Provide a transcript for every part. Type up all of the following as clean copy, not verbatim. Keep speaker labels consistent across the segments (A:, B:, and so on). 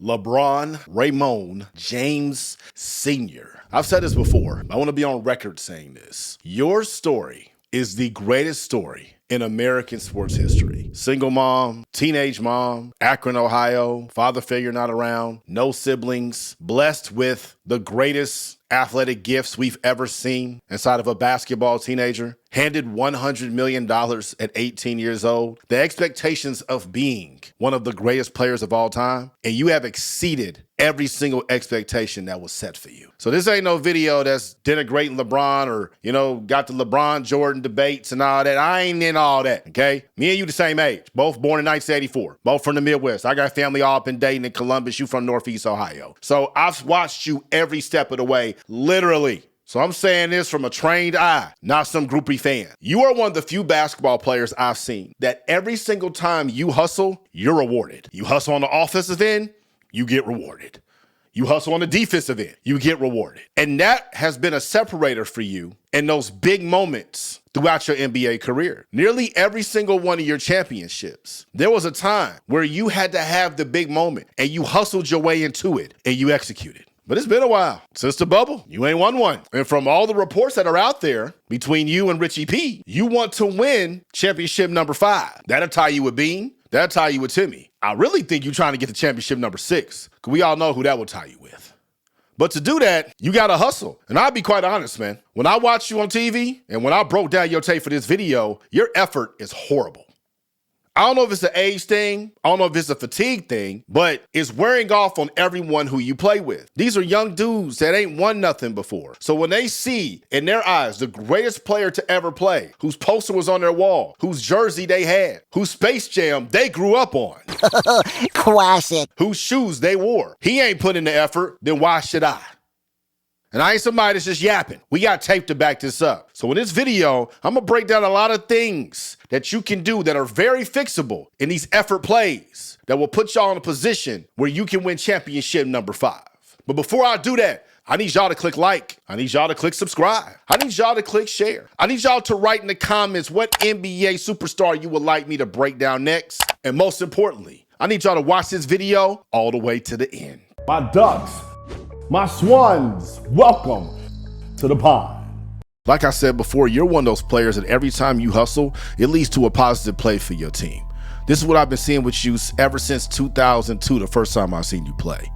A: LeBron Raymond James Sr. I've said this before. I want to be on record saying this. Your story is the greatest story in American sports history. Single mom, teenage mom, Akron, Ohio, father figure not around, no siblings, blessed with the greatest athletic gifts we've ever seen inside of a basketball teenager, handed $100 million at 18 years old, the expectations of being one of the greatest players of all time, and you have exceeded every single expectation that was set for you. So this ain't no video that's denigrating LeBron or, got the LeBron Jordan debates and all that. I ain't in all that, okay? Me and you the same age, both born in 1984, both from the Midwest. I got family all up in Dayton and Columbus, you from Northeast Ohio. So I've watched you every step of the way, literally. So I'm saying this from a trained eye, not some groupie fan. You are one of the few basketball players I've seen that every single time you hustle, you're rewarded. You hustle on the offensive end, you get rewarded. You hustle on the defensive end, you get rewarded. And that has been a separator for you in those big moments throughout your NBA career. Nearly every single one of your championships, there was a time where you had to have the big moment and you hustled your way into it and you executed. But it's been a while since the bubble. You ain't won one. And from all the reports that are out there between you and Richie P, you want to win championship number 5. That'll tie you with Bean. That'll tie you with Timmy. I really think you're trying to get to championship number 6, because we all know who that will tie you with. But to do that, you got to hustle. And I'll be quite honest, man. When I watched you on TV and when I broke down your tape for this video, your effort is horrible. I don't know if it's an age thing, I don't know if it's a fatigue thing, but it's wearing off on everyone who you play with. These are young dudes that ain't won nothing before. So when they see in their eyes the greatest player to ever play, whose poster was on their wall, whose jersey they had, whose Space Jam they grew up on,
B: classic,
A: whose shoes they wore, he ain't put in the effort, then why should I? And I ain't somebody that's just yapping. We got tape to back this up. So in this video, I'm going to break down a lot of things that you can do that are very fixable in these effort plays that will put y'all in a position where you can win championship number 5. But before I do that, I need y'all to click like. I need y'all to click subscribe. I need y'all to click share. I need y'all to write in the comments what NBA superstar you would like me to break down next. And most importantly, I need y'all to watch this video all the way to the end.
C: My ducks, my swans, welcome to the pond.
A: Like I said before, you're one of those players that every time you hustle, it leads to a positive play for your team. This is what I've been seeing with you ever since 2002, the first time I've seen you play.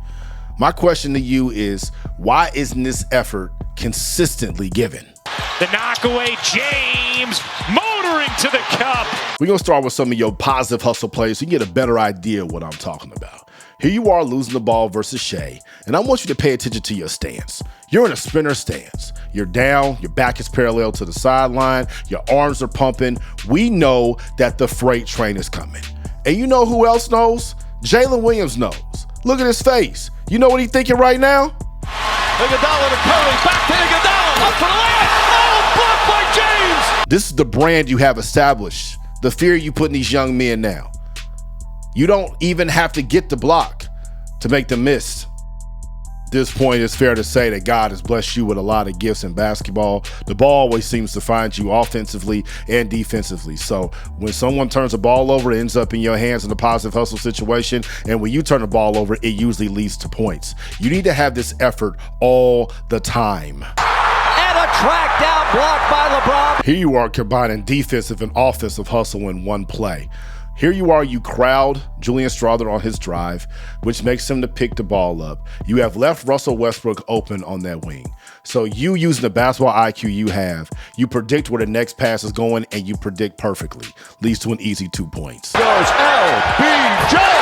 A: My question to you is, why isn't this effort consistently given?
D: The knockaway, James motoring to the cup.
A: We're going to start with some of your positive hustle plays so you can get a better idea of what I'm talking about. Here you are losing the ball versus Shea, and I want you to pay attention to your stance. You're in a sprinter stance. You're down, your back is parallel to the sideline, your arms are pumping. We know that the freight train is coming. And you know who else knows? Jalen Williams knows. Look at his face. You know what he's thinking right now?
D: Iguodala to Curry, back to Iguodala, up for the layup. Oh, blocked by James.
A: This is the brand you have established, the fear you put in these young men now. You don't even have to get the block to make them miss. At this point, it's fair to say that God has blessed you with a lot of gifts in basketball. The ball always seems to find you offensively and defensively. So when someone turns the ball over, it ends up in your hands in a positive hustle situation. And when you turn the ball over, it usually leads to points. You need to have this effort all the time.
D: And a track down block by LeBron.
A: Here you are combining defensive and offensive hustle in one play. Here you are, you crowd Julian Strawther on his drive, which makes him to pick the ball up. You have left Russell Westbrook open on that wing. So you, using the basketball IQ you have, you predict where the next pass is going and you predict perfectly. Leads to an easy 2 points.
D: Goes LBJ.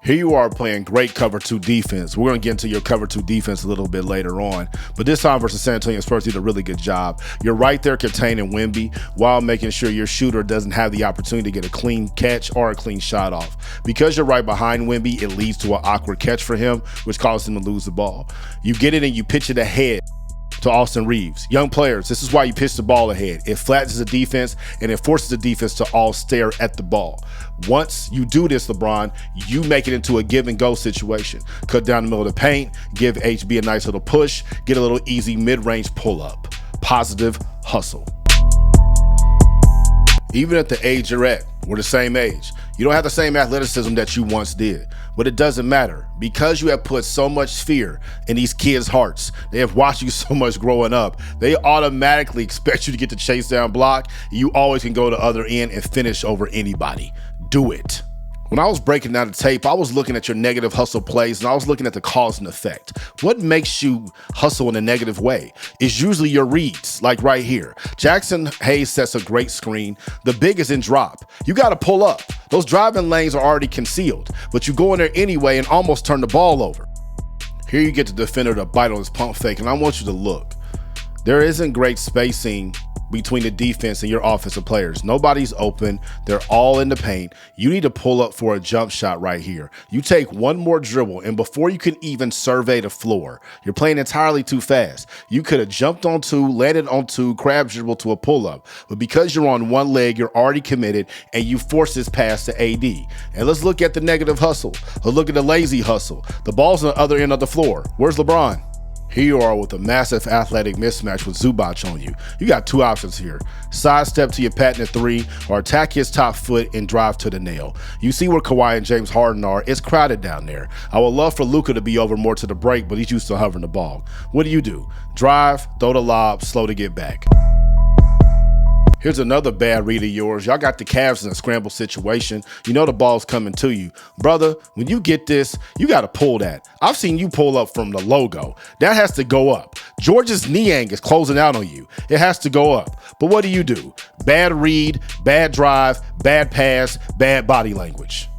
A: Here you are playing great cover 2 defense. We're going to get into your cover 2 defense a little bit later on. But this time versus San Antonio Spurs did a really good job. You're right there containing Wemby while making sure your shooter doesn't have the opportunity to get a clean catch or a clean shot off. Because you're right behind Wemby, it leads to an awkward catch for him, which causes him to lose the ball. You get it and you pitch it ahead to Austin Reeves. Young players, this is why you pitch the ball ahead. It flattens the defense and it forces the defense to all stare at the ball. Once you do this, LeBron, you make it into a give and go situation. Cut down the middle of the paint, give HB a nice little push, get a little easy mid-range pull up. Positive hustle. Even at the age you're at, we're the same age. You don't have the same athleticism that you once did, but it doesn't matter because you have put so much fear in these kids' hearts. They have watched you so much growing up. They automatically expect you to get the chase down block. You always can go to the other end and finish over anybody. Do it. When I was breaking down the tape, I was looking at your negative hustle plays and I was looking at the cause and effect. What makes you hustle in a negative way is usually your reads, like right here. Jackson Hayes sets a great screen. The big is in drop. You got to pull up. Those driving lanes are already concealed, but you go in there anyway and almost turn the ball over. Here you get the defender to bite on his pump fake, and I want you to look. There isn't great spacing between the defense and your offensive players. Nobody's open. They're all in the paint. You need to pull up for a jump shot right here. You take one more dribble, and before you can even survey the floor, you're playing entirely too fast. You could have jumped on two, landed on two, crab dribble to a pull-up. But because you're on one leg, you're already committed, and you force this pass to AD. And let's look at the negative hustle. Let's look at the lazy hustle. The ball's on the other end of the floor. Where's LeBron? Here you are with a massive athletic mismatch with Zubac on you. You got two options here. Sidestep to your patented three or attack his top foot and drive to the nail. You see where Kawhi and James Harden are. It's crowded down there. I would love for Luka to be over more to the break, but he's used to hovering the ball. What do? Drive, throw the lob, slow to get back. Here's another bad read of yours. Y'all got the Cavs in a scramble situation. You know the ball's coming to you. Brother, when you get this, you got to pull that. I've seen you pull up from the logo. That has to go up. George's Niang is closing out on you. It has to go up. But what do? Bad read, bad drive, bad pass, bad body language.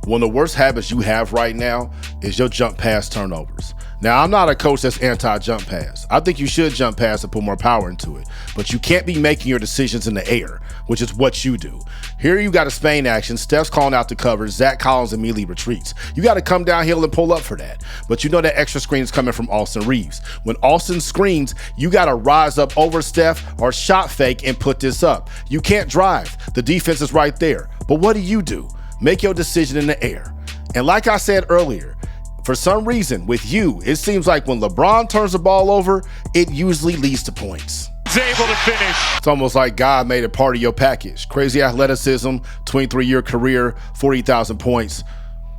A: One of the worst habits you have right now is your jump pass turnovers. Now, I'm not a coach that's anti-jump pass. I think you should jump pass and put more power into it. But you can't be making your decisions in the air, which is what you do. Here you got a Spain action. Steph's calling out the cover. Zach Collins immediately retreats. You got to come downhill and pull up for that. But you know that extra screen is coming from Austin Reeves. When Austin screens, you got to rise up over Steph or shot fake and put this up. You can't drive. The defense is right there. But what do? Make your decision in the air. And like I said earlier, for some reason, with you, it seems like when LeBron turns the ball over, it usually leads to points.
D: He's able to finish.
A: It's almost like God made it part of your package. Crazy athleticism, 23-year career, 40,000 points,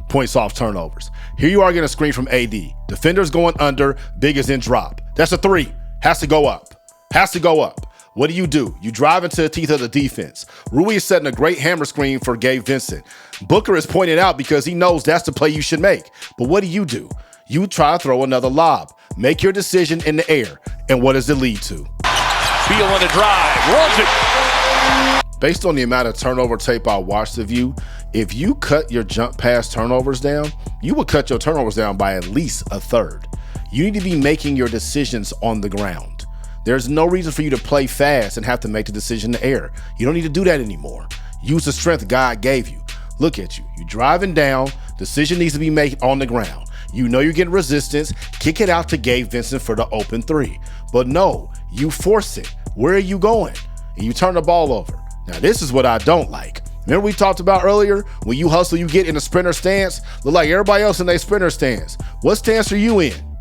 A: points off turnovers. Here you are getting a screen from AD. Defenders going under, big is in drop. That's a three. Has to go up. Has to go up. What do? You drive into the teeth of the defense. Rui is setting a great hammer screen for Gabe Vincent. Booker is pointing out because he knows that's the play you should make. But what do? You try to throw another lob. Make your decision in the air. And what does it lead to?
D: Beal on the drive. Rolls it.
A: Based on the amount of turnover tape I watched of you, if you cut your jump pass turnovers down, you would cut your turnovers down by at least a third. You need to be making your decisions on the ground. There's no reason for you to play fast and have to make the decision in the air. You don't need to do that anymore. Use the strength God gave you. Look at you. You're driving down. Decision needs to be made on the ground. You know you're getting resistance. Kick it out to Gabe Vincent for the open three. But no, you force it. Where are you going? And you turn the ball over. Now, this is what I don't like. Remember we talked about earlier, when you hustle, you get in a sprinter stance? Look like everybody else in their sprinter stance. What stance are you in?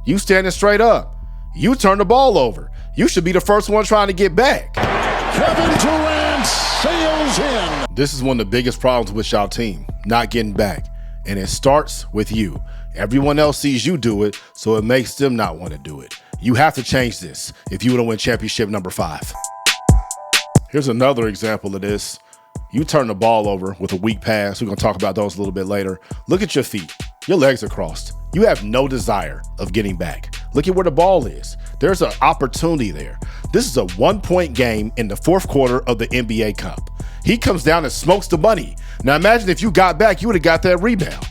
A: You standing straight up. You turn the ball over. You should be the first one trying to get back.
C: Kevin Durant sails in.
A: This is one of the biggest problems with y'all team, not getting back. And it starts with you. Everyone else sees you do it, so it makes them not want to do it. You have to change this if you want to win championship number 5. Here's another example of this. You turn the ball over with a weak pass. We're going to talk about those a little bit later. Look at your feet. Your legs are crossed. You have no desire of getting back. Look at where the ball is. There's an opportunity there. This is a 1-point game in the 4th quarter of the NBA Cup. He comes down and smokes the bunny. Now imagine if you got back, you would have got that rebound.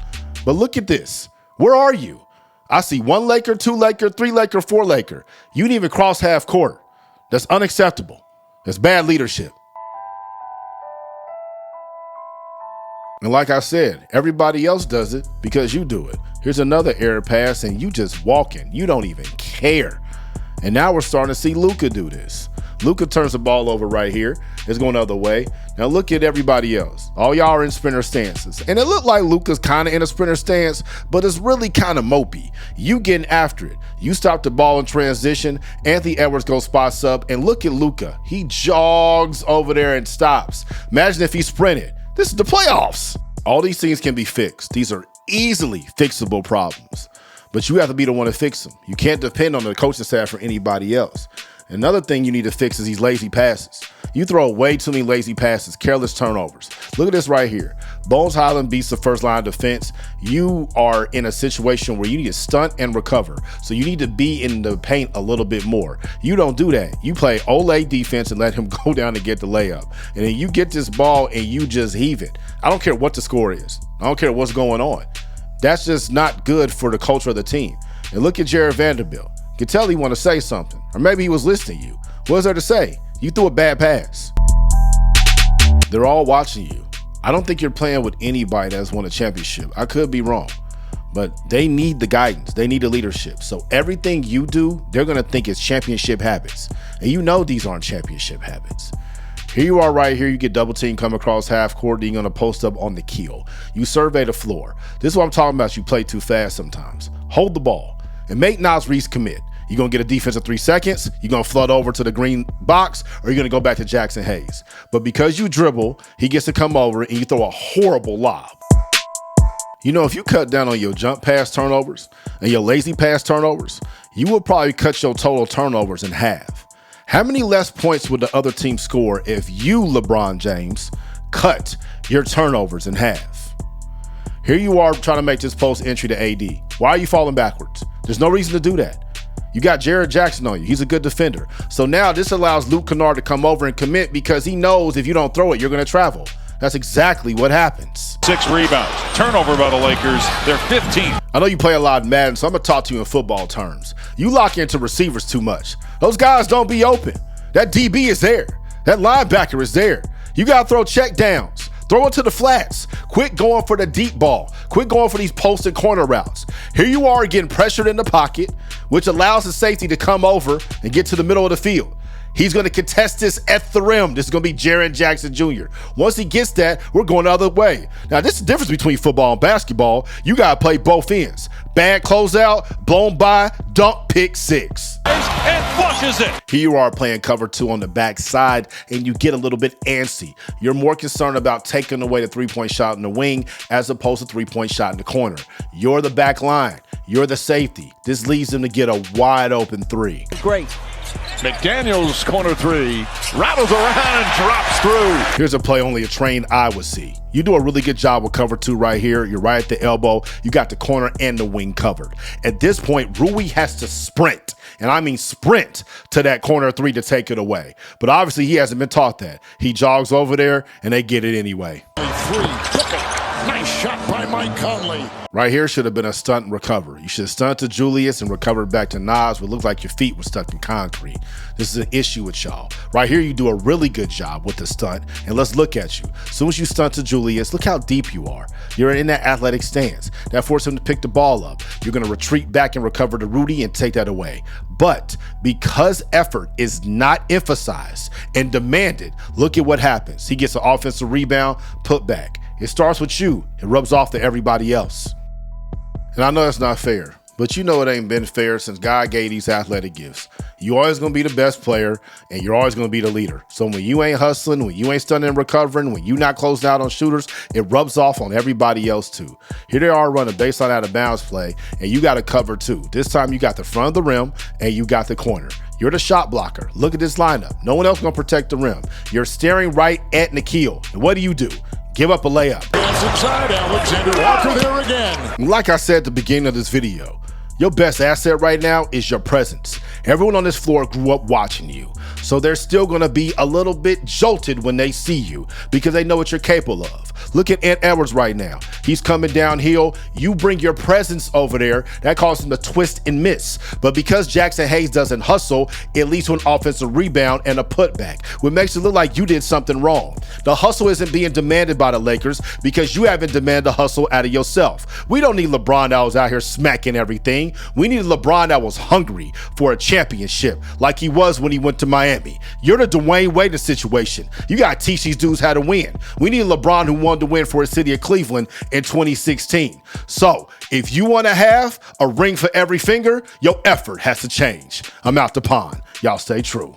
A: But look at this. Where are you? I see 1 Laker, 2 Laker, 3 Laker, 4 Laker. You didn't even cross half court. That's unacceptable. That's bad leadership. And like I said, everybody else does it because you do it. Here's another error pass and you just walking. You don't even care. And now we're starting to see Luka do this. Luka turns the ball over right here. It's going the other way. Now look at everybody else. All y'all are in sprinter stances. And it looked like Luka's kind of in a sprinter stance, but it's really kind of mopey. You getting after it. You stop the ball in transition. Anthony Edwards goes spots up. And look at Luka. He jogs over there and stops. Imagine if he sprinted. This is the playoffs. All these things can be fixed. These are easily fixable problems, but you have to be the one to fix them. You can't depend on the coaching staff or anybody else. Another thing you need to fix is these lazy passes. You throw way too many lazy passes, careless turnovers. Look at this right here. Bones Highland beats the first line of defense. You are in a situation where you need to stunt and recover. So you need to be in the paint a little bit more. You don't do that. You play Olay defense and let him go down and get the layup. And then you get this ball and you just heave it. I don't care what the score is. I don't care what's going on. That's just not good for the culture of the team. And look at Jared Vanderbilt. You can tell he want to say something. Or maybe he was listening to you. What is there to say? You threw a bad pass. They're all watching you. I don't think you're playing with anybody that's won a championship. I could be wrong, but they need the guidance. They need the leadership. So everything you do, they're going to think it's championship habits. And you know these aren't championship habits. Here you are right here. You get double team, come across half court, then you're going to post up on the keel. You survey the floor. This is what I'm talking about. You play too fast sometimes. Hold the ball and make Nas Reese commit. You're going to get a defense of 3 seconds. You're going to flood over to the green box, or you're going to go back to Jackson Hayes. But because you dribble, he gets to come over and you throw a horrible lob. You know, if you cut down on your jump pass turnovers and your lazy pass turnovers, you will probably cut your total turnovers in half. How many less points would the other team score if you, LeBron James, cut your turnovers in half? Here you are trying to make this post entry to AD. Why are you falling backwards? There's no reason to do that. You got Jared Jackson on you. He's a good defender. So now this allows Luke Kennard to come over and commit because he knows if you don't throw it, you're going to travel. That's exactly what happens.
D: 6 rebounds. Turnover by the Lakers. They're 15.
A: I know you play a lot of Madden, so I'm going to talk to you in football terms. You lock into receivers too much. Those guys don't be open. That DB is there. That linebacker is there. You got to throw check downs. Throw it to the flats. Quit going for the deep ball. Quit going for these post and corner routes. Here you are getting pressured in the pocket, which allows the safety to come over and get to the middle of the field. He's going to contest this at the rim. This is going to be Jaren Jackson Jr. Once he gets that, we're going the other way. Now, this is the difference between football and basketball. You got to play both ends. Bad closeout, blown by, dunk, pick six.
D: And flushes it.
A: Here you are playing cover 2 on the backside, and you get a little bit antsy. You're more concerned about taking away the three-point shot in the wing as opposed to three-point shot in the corner. You're the back line. You're the safety. This leads them to get a wide open 3.
B: Great.
D: McDaniels corner 3, rattles around and drops through.
A: Here's a play only a trained eye would see. You do a really good job with cover 2 right here. You're right at the elbow. You got the corner and the wing covered. At this point, Rui has to sprint, and I mean sprint, to that corner 3 to take it away. But obviously, he hasn't been taught that. He jogs over there, and they get it anyway.
E: 3, took it. Nice shot by Mike Conley.
A: Right here should have been a stunt and recover. You should have stunted to Julius and recovered back to Nas, but it looked like your feet were stuck in concrete. This is an issue with y'all. Right here, you do a really good job with the stunt, and let's look at you. As soon as you stunt to Julius, look how deep you are. You're in that athletic stance. That forces him to pick the ball up. You're going to retreat back and recover to Rudy and take that away. But because effort is not emphasized and demanded, look at what happens. He gets an offensive rebound, put back. It starts with you. It rubs off to everybody else. And I know that's not fair, but you know it ain't been fair since God gave these athletic gifts. You always going to be the best player, and you're always going to be the leader. So when you ain't hustling, when you ain't stunning and recovering, when you not closing out on shooters, it rubs off on everybody else too. Here they are running baseline out of bounds play, and you got to cover too. This time you got the front of the rim, and you got the corner. You're the shot blocker. Look at this lineup. No one else going to protect the rim. You're staring right at Nikhil. And what do? Give up a layup.
E: Inside, Alexander Walker there again.
A: Like I said at the beginning of this video, your best asset right now is your presence. Everyone on this floor grew up watching you, so they're still going to be a little bit jolted when they see you because they know what you're capable of. Look at Ant Edwards right now. He's coming downhill. You bring your presence over there. That causes him to twist and miss. But because Jackson Hayes doesn't hustle, it leads to an offensive rebound and a putback, which makes it look like you did something wrong. The hustle isn't being demanded by the Lakers because you haven't demanded the hustle out of yourself. We don't need LeBron that was out here smacking everything. We need LeBron that was hungry for a championship like he was when he went to Miami. You're the Dwayne Wade situation. You got to teach these dudes how to win. We need LeBron who wanted to win for the city of Cleveland in 2016. So if you want to have a ring for every finger, your effort has to change. I'm out the pond. Y'all stay true.